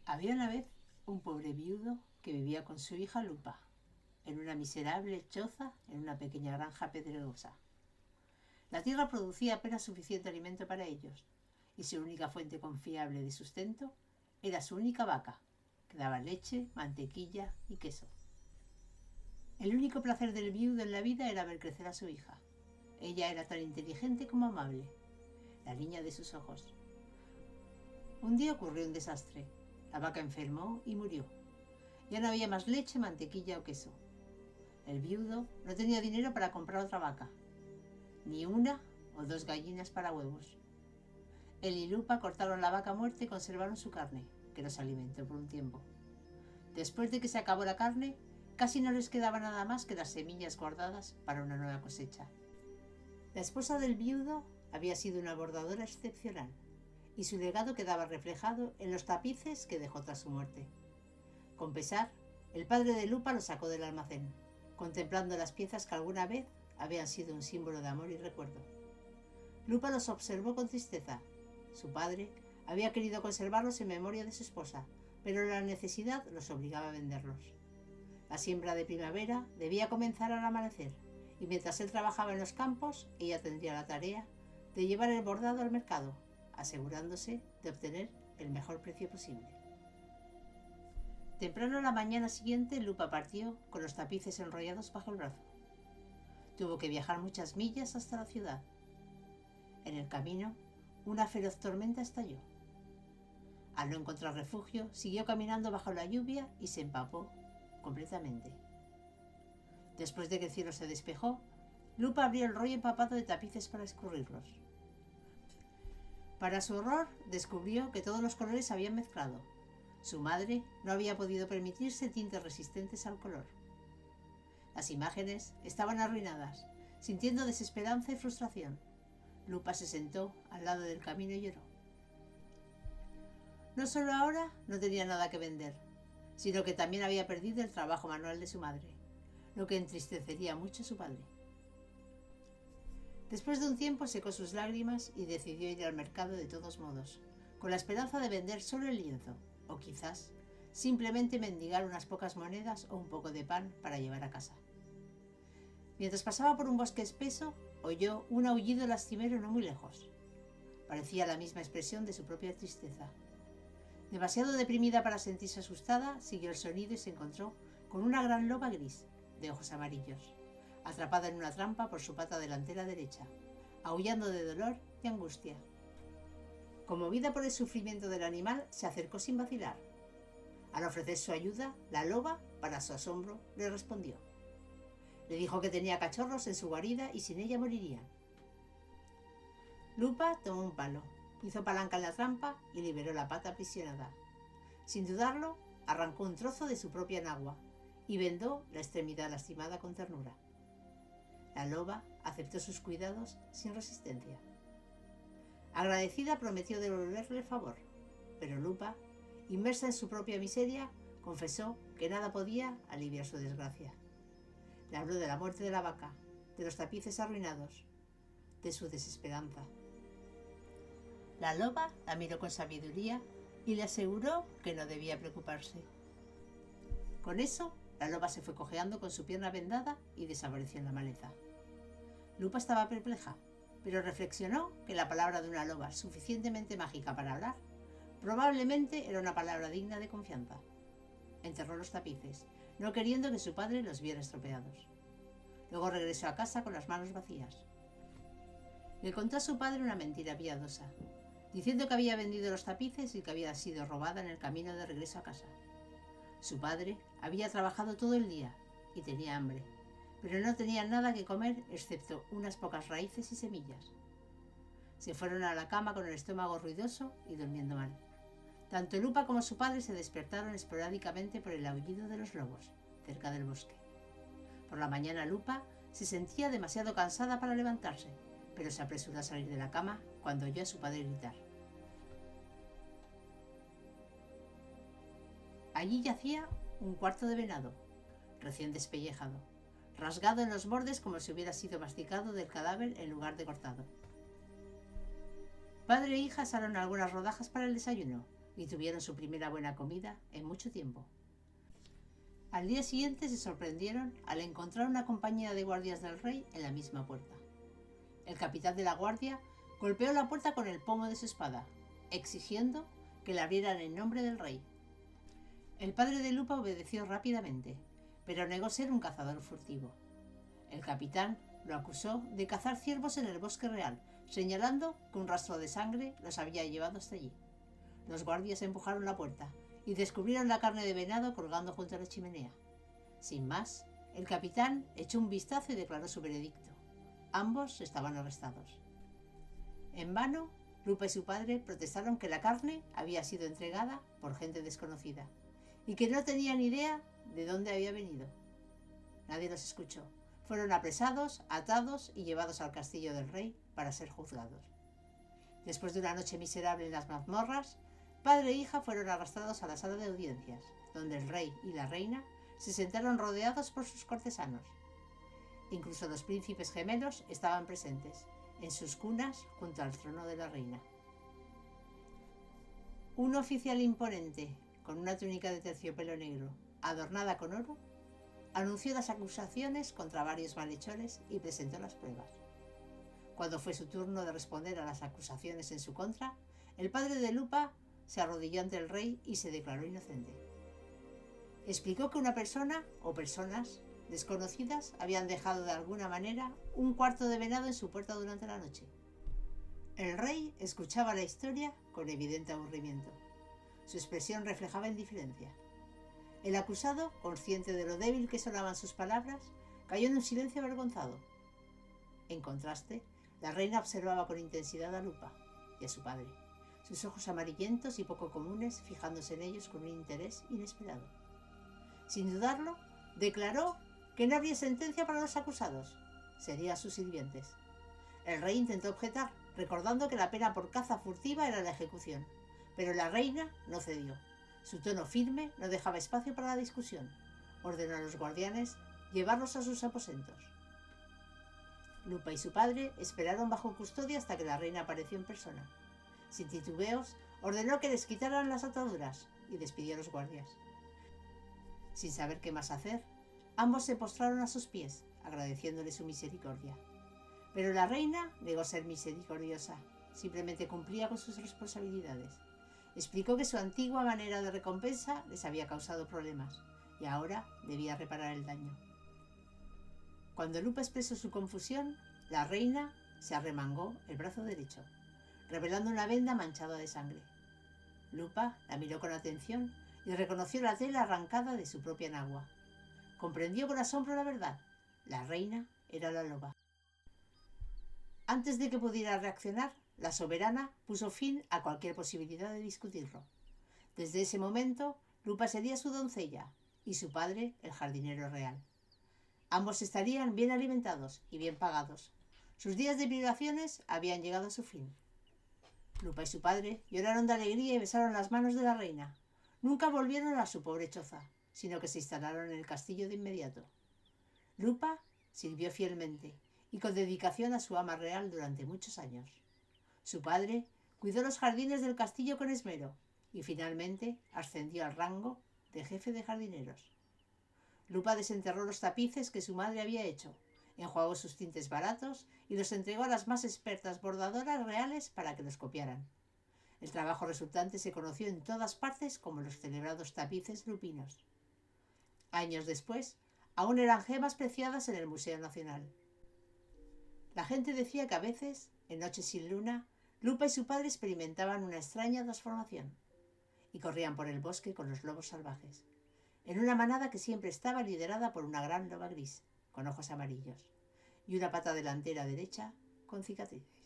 Había una vez un pobre viudo que vivía con su hija Lupa, en una miserable choza en una pequeña granja pedregosa. La tierra producía apenas suficiente alimento para ellos, y su única fuente confiable de sustento era su única vaca, que daba leche, mantequilla y queso. El único placer del viudo en la vida era ver crecer a su hija. Ella era tan inteligente como amable, la niña de sus ojos. Un día ocurrió un desastre. La vaca enfermó y murió. Ya no había más leche, mantequilla o queso. El viudo no tenía dinero para comprar otra vaca, ni una o dos gallinas para huevos. Él y Lupa cortaron la vaca muerta y conservaron su carne, que los alimentó por un tiempo. Después de que se acabó la carne, casi no les quedaba nada más que las semillas guardadas para una nueva cosecha. La esposa del viudo había sido una bordadora excepcional, y su legado quedaba reflejado en los tapices que dejó tras su muerte. Con pesar, el padre de Lupa los sacó del almacén, contemplando las piezas que alguna vez habían sido un símbolo de amor y recuerdo. Lupa los observó con tristeza. Su padre había querido conservarlos en memoria de su esposa, pero la necesidad los obligaba a venderlos. La siembra de primavera debía comenzar al amanecer, y mientras él trabajaba en los campos, ella tendría la tarea de llevar el bordado al mercado, asegurándose de obtener el mejor precio posible. Temprano la mañana siguiente, Lupa partió con los tapices enrollados bajo el brazo. Tuvo que viajar muchas millas hasta la ciudad. En el camino, una feroz tormenta estalló. Al no encontrar refugio, siguió caminando bajo la lluvia y se empapó completamente. Después de que el cielo se despejó, Lupa abrió el rollo empapado de tapices para escurrirlos. Para su horror, descubrió que todos los colores se habían mezclado. Su madre no había podido permitirse tintes resistentes al color. Las imágenes estaban arruinadas, sintiendo desesperanza y frustración. Lupa se sentó al lado del camino y lloró. No solo ahora no tenía nada que vender, sino que también había perdido el trabajo manual de su madre, lo que entristecería mucho a su padre. Después de un tiempo secó sus lágrimas y decidió ir al mercado de todos modos, con la esperanza de vender solo el lienzo, o quizás simplemente mendigar unas pocas monedas o un poco de pan para llevar a casa. Mientras pasaba por un bosque espeso, oyó un aullido lastimero no muy lejos. Parecía la misma expresión de su propia tristeza. Demasiado deprimida para sentirse asustada, siguió el sonido y se encontró con una gran loba gris, de ojos amarillos, atrapada en una trampa por su pata delantera derecha, aullando de dolor y angustia. Conmovida por el sufrimiento del animal, se acercó sin vacilar. Al ofrecer su ayuda, la loba, para su asombro, le respondió. Le dijo que tenía cachorros en su guarida y sin ella morirían. Lupa tomó un palo, hizo palanca en la trampa y liberó la pata aprisionada. Sin dudarlo, arrancó un trozo de su propia enagua y vendó la extremidad lastimada con ternura. La loba aceptó sus cuidados sin resistencia. Agradecida, prometió devolverle el favor, pero Lupa, inmersa en su propia miseria, confesó que nada podía aliviar su desgracia. Le habló de la muerte de la vaca, de los tapices arruinados, de su desesperanza. La loba la miró con sabiduría y le aseguró que no debía preocuparse. Con eso, la loba se fue cojeando con su pierna vendada y desapareció en la maleza. Lupa estaba perpleja, pero reflexionó que la palabra de una loba suficientemente mágica para hablar probablemente era una palabra digna de confianza. Enterró los tapices, no queriendo que su padre los viera estropeados. Luego regresó a casa con las manos vacías. Le contó a su padre una mentira piadosa, diciendo que había vendido los tapices y que había sido robada en el camino de regreso a casa. Su padre había trabajado todo el día y tenía hambre, pero no tenía nada que comer excepto unas pocas raíces y semillas. Se fueron a la cama con el estómago ruidoso y durmiendo mal. Tanto Lupa como su padre se despertaron esporádicamente por el aullido de los lobos, cerca del bosque. Por la mañana Lupa se sentía demasiado cansada para levantarse, pero se apresuró a salir de la cama cuando oyó a su padre gritar. Allí yacía un cuarto de venado, recién despellejado, rasgado en los bordes como si hubiera sido masticado del cadáver en lugar de cortado. Padre e hija asaron algunas rodajas para el desayuno y tuvieron su primera buena comida en mucho tiempo. Al día siguiente se sorprendieron al encontrar una compañía de guardias del rey en la misma puerta. El capitán de la guardia golpeó la puerta con el pomo de su espada, exigiendo que la abrieran en nombre del rey. El padre de Lupa obedeció rápidamente, pero negó ser un cazador furtivo. El capitán lo acusó de cazar ciervos en el bosque real, señalando que un rastro de sangre los había llevado hasta allí. Los guardias empujaron la puerta y descubrieron la carne de venado colgando junto a la chimenea. Sin más, el capitán echó un vistazo y declaró su veredicto. Ambos estaban arrestados. En vano, Lupa y su padre protestaron que la carne había sido entregada por gente desconocida y que no tenían idea de dónde había venido. Nadie los escuchó. Fueron apresados, atados y llevados al castillo del rey para ser juzgados. Después de una noche miserable en las mazmorras, padre e hija fueron arrastrados a la sala de audiencias, donde el rey y la reina se sentaron rodeados por sus cortesanos. Incluso los príncipes gemelos estaban presentes, en sus cunas junto al trono de la reina. Un oficial imponente, con una túnica de terciopelo negro, adornada con oro, anunció las acusaciones contra varios malhechores y presentó las pruebas. Cuando fue su turno de responder a las acusaciones en su contra, el padre de Lupa se arrodilló ante el rey y se declaró inocente. Explicó que una persona o personas desconocidas habían dejado de alguna manera un cuarto de venado en su puerta durante la noche. El rey escuchaba la historia con evidente aburrimiento. Su expresión reflejaba indiferencia. El acusado, consciente de lo débil que sonaban sus palabras, cayó en un silencio avergonzado. En contraste, la reina observaba con intensidad a Lupa y a su padre, sus ojos amarillentos y poco comunes fijándose en ellos con un interés inesperado. Sin dudarlo, declaró que no habría sentencia para los acusados, serían sus sirvientes. El rey intentó objetar, recordando que la pena por caza furtiva era la ejecución, pero la reina no cedió. Su tono firme no dejaba espacio para la discusión. Ordenó a los guardianes llevarlos a sus aposentos. Lupa y su padre esperaron bajo custodia hasta que la reina apareció en persona. Sin titubeos, ordenó que les quitaran las ataduras y despidió a los guardias. Sin saber qué más hacer, ambos se postraron a sus pies, agradeciéndole su misericordia. Pero la reina negó ser misericordiosa, simplemente cumplía con sus responsabilidades. Explicó que su antigua manera de recompensa les había causado problemas y ahora debía reparar el daño. Cuando Lupa expresó su confusión, la reina se arremangó el brazo derecho, revelando una venda manchada de sangre. Lupa la miró con atención y reconoció la tela arrancada de su propia nagua. Comprendió con asombro la verdad. La reina era la loba. Antes de que pudiera reaccionar, la soberana puso fin a cualquier posibilidad de discutirlo. Desde ese momento, Lupa sería su doncella y su padre el jardinero real. Ambos estarían bien alimentados y bien pagados. Sus días de privaciones habían llegado a su fin. Lupa y su padre lloraron de alegría y besaron las manos de la reina. Nunca volvieron a su pobre choza, sino que se instalaron en el castillo de inmediato. Lupa sirvió fielmente y con dedicación a su ama real durante muchos años. Su padre cuidó los jardines del castillo con esmero y finalmente ascendió al rango de jefe de jardineros. Lupa desenterró los tapices que su madre había hecho, enjuagó sus tintes baratos y los entregó a las más expertas bordadoras reales para que los copiaran. El trabajo resultante se conoció en todas partes como los celebrados tapices lupinos. Años después, aún eran gemas preciadas en el Museo Nacional. La gente decía que a veces, en noches sin luna, Lupa y su padre experimentaban una extraña transformación y corrían por el bosque con los lobos salvajes, en una manada que siempre estaba liderada por una gran loba gris, con ojos amarillos, y una pata delantera derecha con cicatrices.